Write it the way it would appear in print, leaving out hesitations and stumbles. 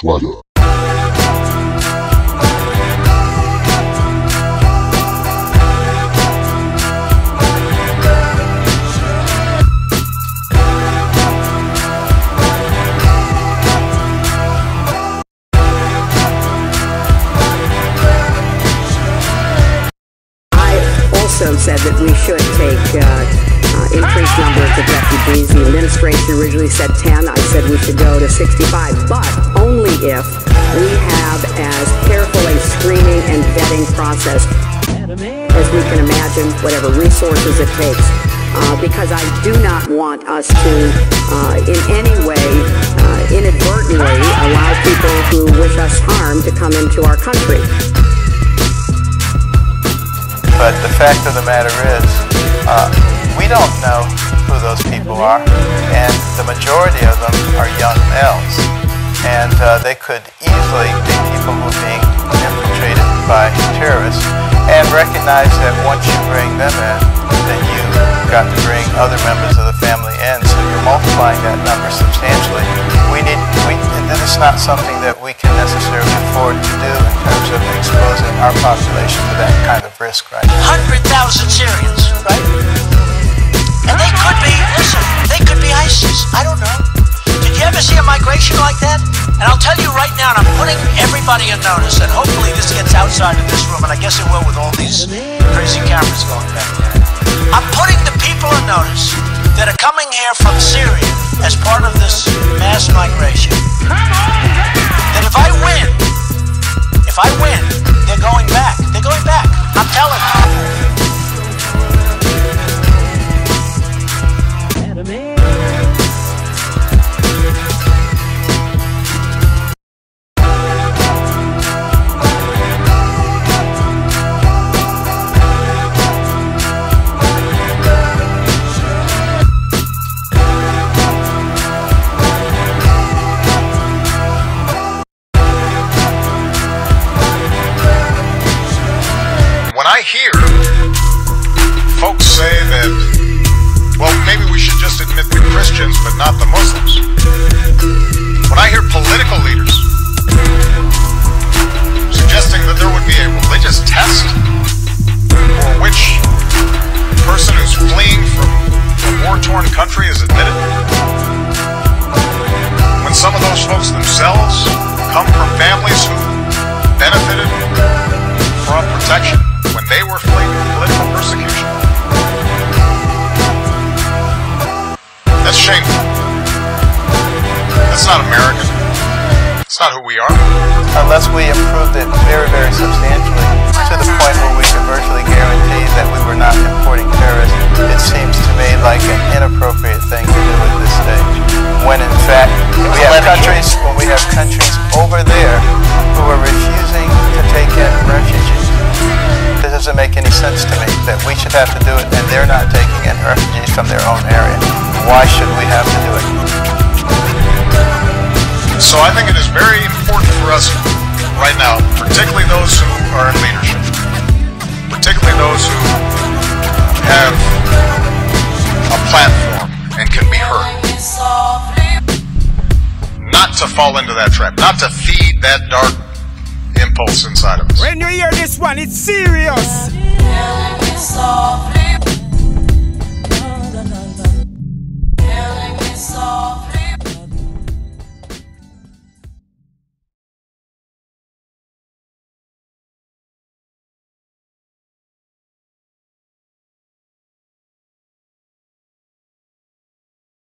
swagger. Said that we should take increased numbers of refugees. The administration originally said 10. I said we should go to 65, but only if we have as careful a screening and vetting process as we can imagine, whatever resources it takes. Because I do not want us to, in any way, inadvertently allow people who wish us harm to come into our country. But the fact of the matter is, we don't know who those people are, and the majority of them are young males. And they could easily be people who are being infiltrated by terrorists, and recognize that once you bring them in, then you've got to bring other members of the family in, so you're multiplying that number substantially. This is not something that we can necessarily afford to do in terms of exposing our population to that kind of risk right now. 100,000 Syrians, right? And they could be, listen, they could be ISIS. I don't know. Did you ever see a migration like that? And I'll tell you right now, and I'm putting everybody on notice, and hopefully this gets outside of this room, and I guess it will with all these crazy cameras going back there. I'm putting the people on notice that are coming here from Syria as part of this mass migration. That if I win, they're going back. They're going back. I'm telling you. I hear folks say that, well, maybe we should just admit the Christians, but not the Muslims. When I hear political leaders suggesting that there would be a religious test for which person who's fleeing from a war-torn country is admitted, when some of those folks themselves come from families who benefited from protection when they were fleeing political persecution. That's shameful. That's not American. It's not who we are. Unless we improved it very, very substantially to the point where we can virtually guarantee that we were not importing terrorists, it seems to me like an inappropriate thing to do at this stage. When in fact, when we have countries over there who are refusing to take in refugees. It doesn't make any sense to me that we should have to do it and they're not taking in refugees from their own area. Why should we have to do it? So I think it is very important for us right now, particularly those who are in leadership, particularly those who have a platform and can be heard, not to fall into that trap, not to feed that dark impulse inside of us. When you hear this one, it's serious.